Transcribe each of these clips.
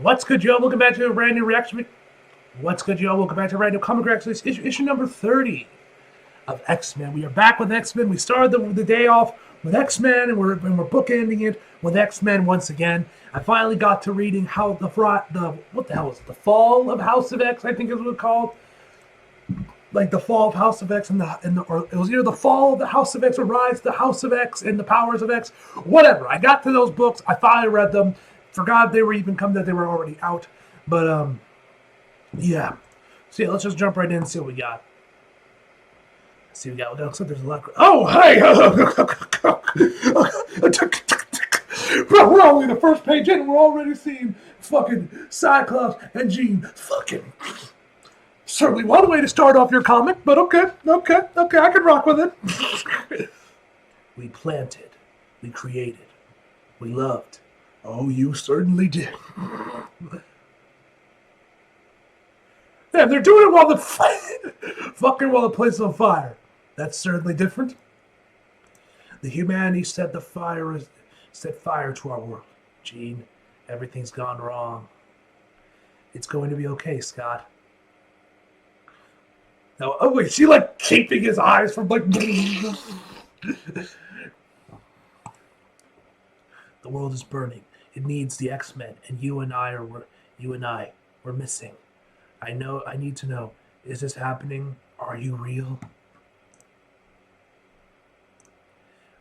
What's good, y'all? Welcome back to a brand new reaction. What's good, y'all? Welcome back to a brand new comic reaction. It's issue number 30 of X-Men. We are back with X-Men. We started the day off with X-Men, and we're bookending it with X-Men once again. I finally got to reading how the what the hell is it? The Fall of House of X, I think is what it's called. Like the Fall of House of X or it was either the Fall of the House of X or Rise of the House of X and the Powers of X. Whatever. I got to those books. I finally read them. Forgot they were even come that they were already out. But yeah. So yeah, let's just jump right in and see what we got. See what we got. Looks like there's a lot. Oh, hey! Bro, we're only the first page in and we're already seeing fucking Cyclops and Jean fucking. Certainly one way to start off your comic, but okay, I can rock with it. We planted, we created, we loved. Oh, you certainly did. Yeah, they're doing it while the place is on fire. That's certainly different. The humanity set fire to our world. Jean, everything's gone wrong. It's going to be okay, Scott. Now, oh wait, she like keeping his eyes from like. The world is burning. It needs the X-Men, and you and I, we're missing. I need to know, is this happening? Are you real?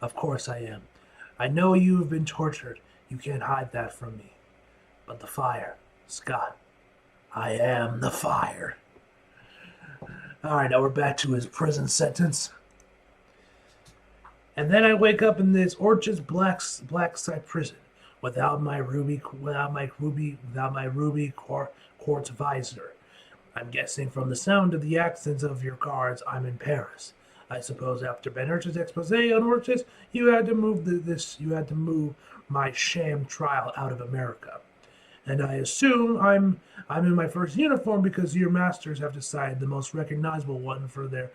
Of course I am. I know you have been tortured. You can't hide that from me. But the fire, Scott, I am the fire. Alright, now we're back to his prison sentence. And then I wake up in this Orchard's black site prison without my ruby quartz visor. I'm guessing from the sound of the accents of your guards, I'm in Paris. I suppose after Ben Urch's expose on Orchis, you had to move my sham trial out of America. And I assume I'm in my first uniform because your masters have decided the most recognizable one for their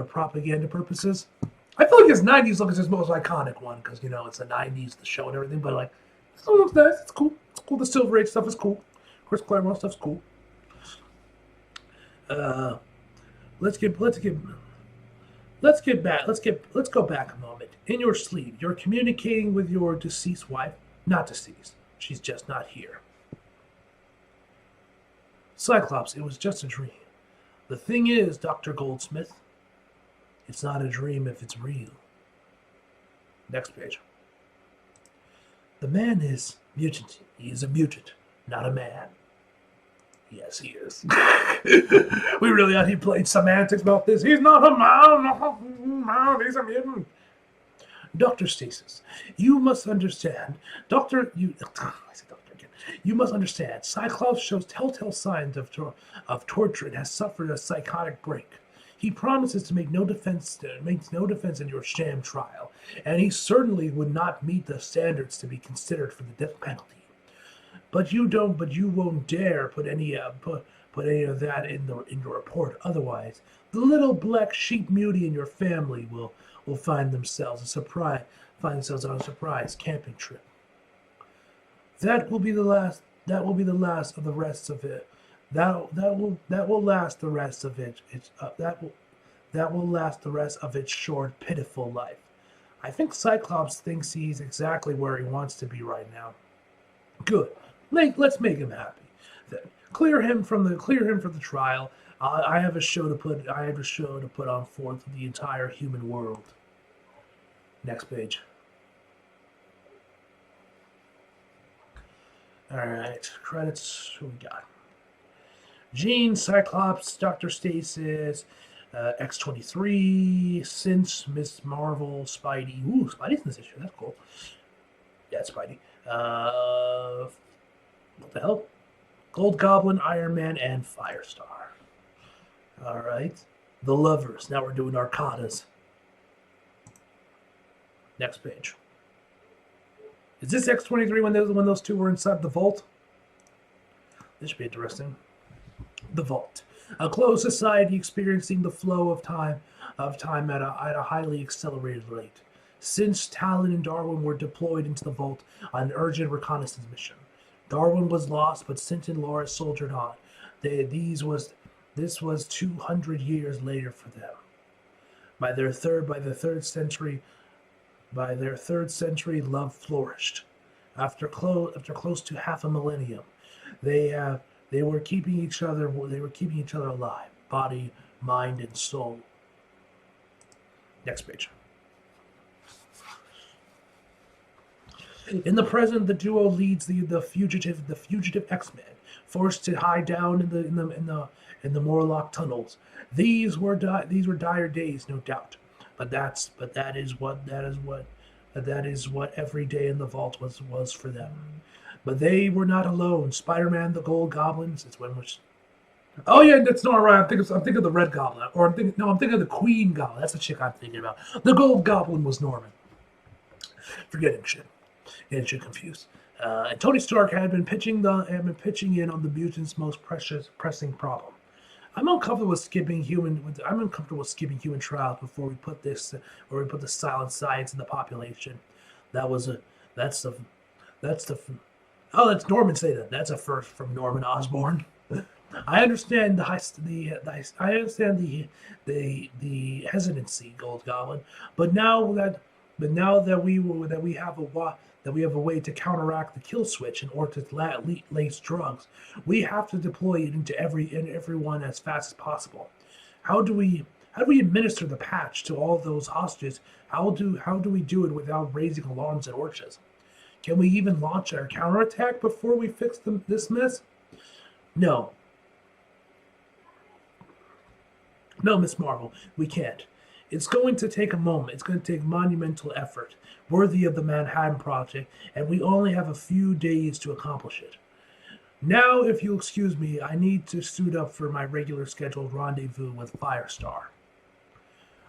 propaganda purposes. I feel like his 90s look is his most iconic one because, it's the 90s, the show and everything, but like, it still looks nice. It's cool. It's cool. The Silver Age stuff is cool. Chris Claremont stuff's cool. Let's go back a moment. In your sleep, you're communicating with your deceased wife. Not deceased. She's just not here. Cyclops, it was just a dream. The thing is, Dr. Goldsmith, it's not a dream if it's real. Next page. The man is mutant. He is a mutant, not a man. Yes, he is. We really ought to play semantics about this. He's not a man. He's a mutant. Dr. Stasis, you must understand. You must understand. Cyclops shows telltale signs of torture and has suffered a psychotic break. He promises to make no defense in your sham trial, and he certainly would not meet the standards to be considered for the death penalty. But you won't dare put any of that in your report. Otherwise, the little black sheep mutie in your family will find themselves on a surprise camping trip. That will be the last of the rest of it. That will last the rest of it. That will last the rest of its short, pitiful life. I think Cyclops thinks he's exactly where he wants to be right now. Good. Let's make him happy. Then clear him for the trial. I have a show to put on forth for the entire human world. Next page. Alright, credits, who we got? Jean, Cyclops, Dr. Stasis, X-23, Since, Miss Marvel, Spidey. Ooh, Spidey's in this issue, that's cool. Yeah, Spidey. What the hell? Gold Goblin, Iron Man, and Firestar. Alright. The Lovers. Now we're doing Arcadas. Next page. Is this X-23 when those two were inside the vault? This should be interesting. The vault. A closed society experiencing the flow of time at a highly accelerated rate. Since Talon and Darwin were deployed into the vault on an urgent reconnaissance mission. Darwin was lost, but Sint and Laura soldiered on. This was 200 years later for them. By their third century, love flourished. After close to half a millennium, they were keeping each other alive, body, mind, and soul. Next page. In the present, the duo leads the fugitive X-Men, forced to hide down in the Morlock tunnels. These were dire days, no doubt. But that is what every day in the vault was for them. But they were not alone. Spider-Man, the Gold Goblins. It's when which. Oh yeah, that's not right. I'm thinking of the Red Goblin, or I'm thinking of the Queen Goblin. That's the chick I'm thinking about. The Gold Goblin was Norman. Forgetting shit. Getting shit confused. And Tony Stark had been pitching in on the mutants' most pressing problem. I'm uncomfortable with skipping human trials before we put the silent science in the population. That's Norman say that. That's a first from Norman Osborn. I understand the hesitancy, Gold Goblin, but now that we have a way to counteract the kill switch in order to lace drugs, we have to deploy it into everyone as fast as possible. How do we administer the patch to all those hostages? How do we do it without raising alarms at Orchis? Can we even launch our counterattack before we fix this mess? No, Miss Marvel, we can't. It's going to take a moment. It's going to take monumental effort, worthy of the Manhattan Project, and we only have a few days to accomplish it. Now, if you'll excuse me, I need to suit up for my regular scheduled rendezvous with Firestar.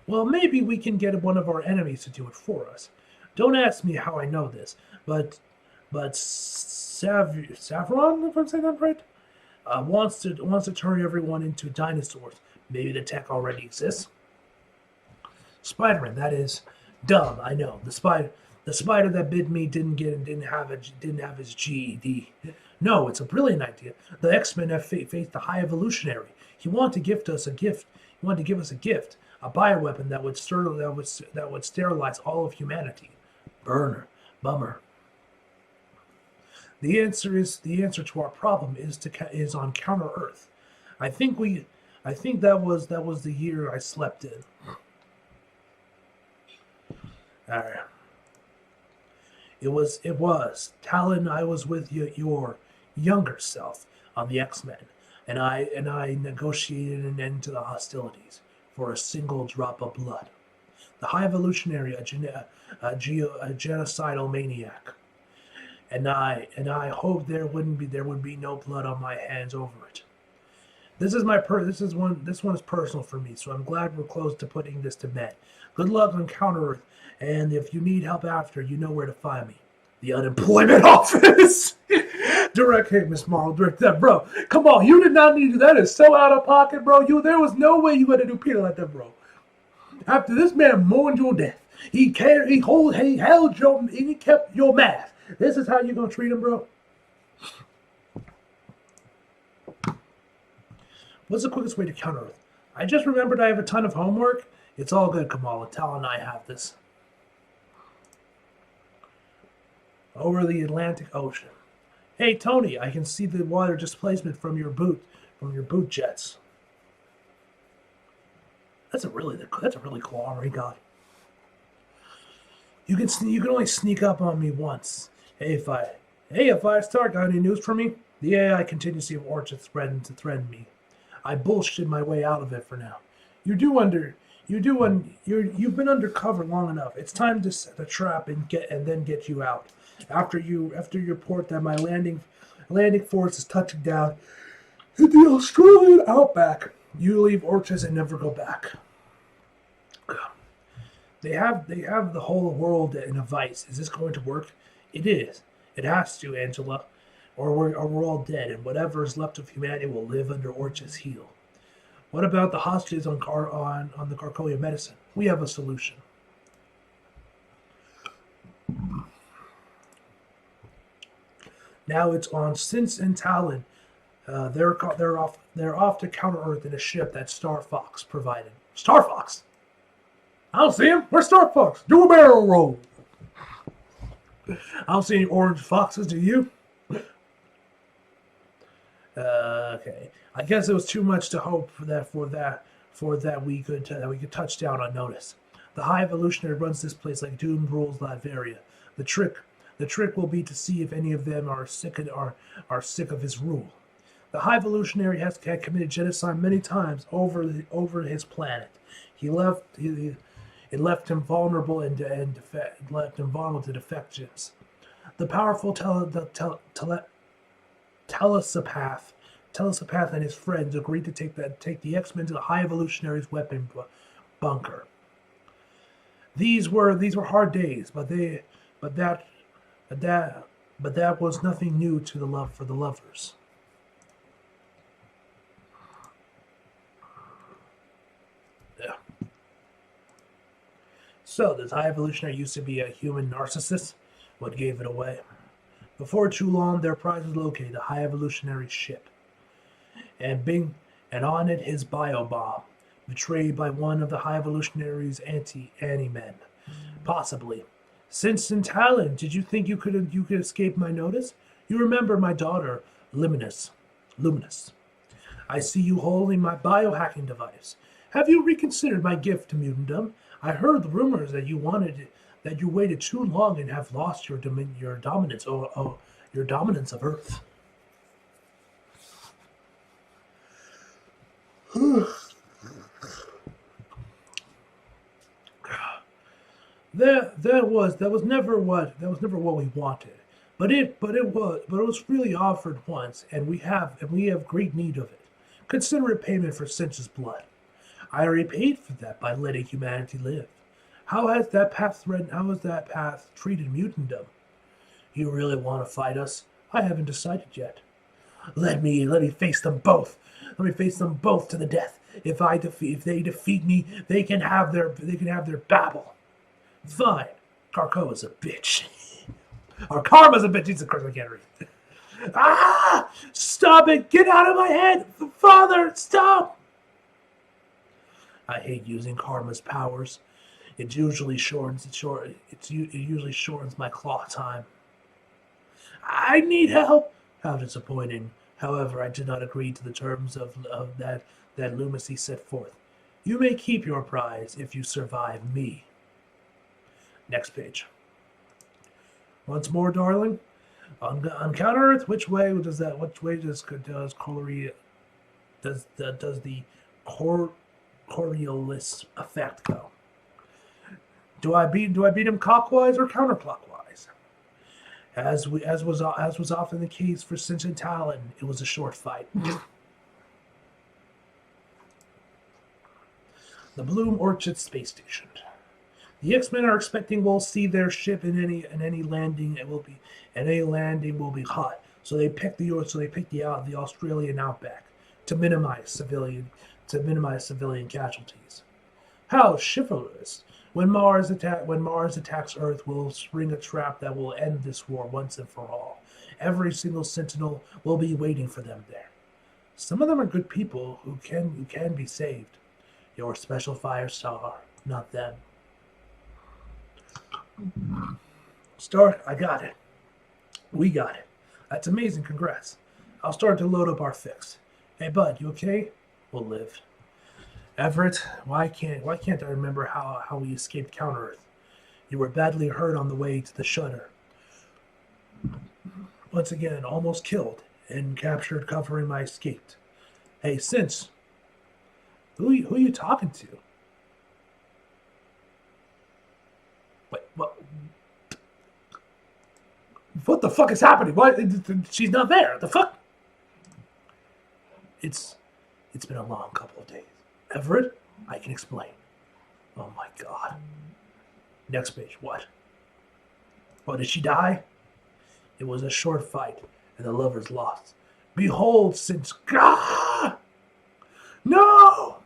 Well, maybe we can get one of our enemies to do it for us. Don't ask me how I know this, but Saffron, if I'm saying that right, wants to turn everyone into dinosaurs. Maybe the tech already exists. Spider-Man, that is dumb. I know. The spider that bit me didn't have his GED. No, it's a brilliant idea. The X-Men have faced the High Evolutionary. He wanted to give us a gift. A bioweapon that would sterilize all of humanity. Bummer. The answer to our problem is on Counter Earth. I think that was the year I slept in. It was. Talon, I was with your younger self on the X-Men, and I negotiated an end to the hostilities for a single drop of blood. The High Evolutionary, a genocidal maniac, and I hoped there would be no blood on my hands over it. This one is personal for me, so I'm glad we're close to putting this to bed. Good luck on Counter Earth, and if you need help after, you know where to find me. The unemployment office. Hey, Miss Marvel, direct that, bro. Come on, you did not need to do that. It's so out of pocket, bro. There was no way you had to do Peter like that, bro. After this man mourned your death, he kept your mask. This is how you gonna treat him, bro? What's the quickest way to Counter Earth? I just remembered I have a ton of homework. It's all good, Kamala. Tal and I have this. Over the Atlantic Ocean. Hey, Tony, I can see the water displacement from your boot jets. That's a really cool armory guy. You can only sneak up on me once. Hey, if I start, got any news for me? The AI continues to see Orchis threaten me. I bullshit my way out of it for now. You've been undercover long enough. It's time to set a trap and then get you out. After you report that my landing force is touching down in the Australian outback, you leave Orchis and never go back. They have the whole world in a vice. Is this going to work? It is. It has to, Angela, or we're all dead, and whatever is left of humanity will live under Orchis' heel. What about the hostages on the Carcolia medicine? We have a solution. Now it's on Since and Talon. They're off to Counter Earth in a ship that Star Fox provided. Star Fox. I don't see him. Where's Star Fox? Do a barrel roll. I don't see any orange foxes. Do you? Okay. I guess it was too much to hope for that we could touch down unnoticed. The High Evolutionary runs this place like Doom rules Latveria. The trick will be to see if any of them are sick of his rule. The High Evolutionary has committed genocide many times over his planet. It left him vulnerable to defections. The powerful telepath and his friends agreed to take the X-Men to the High Evolutionary's weapon bunker. These were hard days, but that was nothing new to the love for the lovers. Yeah. So, this High Evolutionary used to be a human narcissist. What gave it away? Before too long, their prize was located, a High Evolutionary ship, and on it his biobomb, betrayed by one of the High Evolutionary's anti-men. Possibly. Since in Talon, did you think you could escape my notice? You remember my daughter, Luminous. I see you holding my biohacking device. Have you reconsidered my gift to mutantdom? I heard the rumors that you waited too long and have lost your dominance of Earth. That was never what we wanted, but it was really offered once, and we have great need of it. Consider it payment for Cinch's blood. I already paid for that by letting humanity live. How has that path treated mutantdom? You really want to fight us? I haven't decided yet. Let me face them both. Let me face them both to the death. If they defeat me, they can have their babble. Fine. Krakoa's a bitch. Or Karma's a bitch. Jesus Christ, I can't read. Ah! Stop it! Get out of my head! Father, stop! I hate using Karma's powers. It usually shortens my claw time. I need help. How disappointing. However, I did not agree to the terms of that Lumacy set forth. You may keep your prize if you survive me. Next page. Once more, darling. On Counter Earth, which way does the Coriolis effect go? Do I beat him clockwise or counterclockwise? As was often the case for Cinch and Talon, it was a short fight. The Bloom Orchard Space Station. The X-Men are expecting we'll see their ship in any landing. Any landing will be hot. So they picked the Australian outback to minimize civilian casualties. How chivalrous! When Mars attacks Earth, we'll spring a trap that will end this war once and for all. Every single Sentinel will be waiting for them there. Some of them are good people who can be saved. Your special fire star, not them. Stark, I got it. We got it. That's amazing, congrats. I'll start to load up our fix. Hey bud, you okay? We'll live. Everett, why can't I remember how we escaped Counter Earth? You were badly hurt on the way to the shutter. Once again, almost killed and captured covering my escape. Hey, Cinch, who are you talking to? Wait, what the fuck is happening? What? She's not there. The fuck? It's been a long couple of days. Everett, I can explain. Oh my god. Next page. What? Oh, did she die? It was a short fight, and the lovers lost. Behold, since God! No!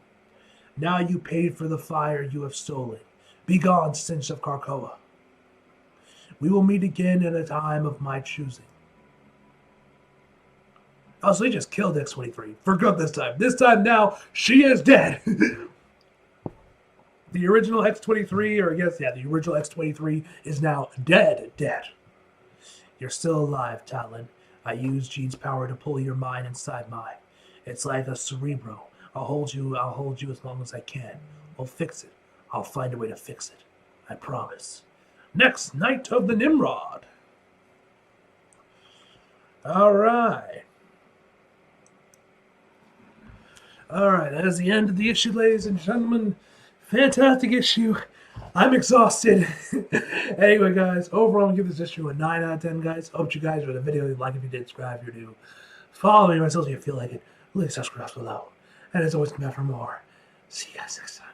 Now you paid for the fire you have stolen. Begone, Cinch of Krakoa. We will meet again at a time of my choosing. Oh, so he just killed X-23 for good this time. This time now, she is dead. The original X-23, or I guess, yeah, the original X-23 is now dead. You're still alive, Talon. I used Jean's power to pull your mind inside mine. It's like a cerebro. I'll hold you as long as I can. We'll fix it. I'll find a way to fix it. I promise. Next, Night of the Nimrod. Alright, that is the end of the issue, ladies and gentlemen. Fantastic issue. I'm exhausted. Anyway, guys, overall, I'm going to give this issue a 9 out of 10, guys. Hope you guys enjoyed the video. Like if you did, subscribe if you're new. Follow me on my socials if you feel like it. Leave subscribe below. And as always, come back for more. See you guys next time.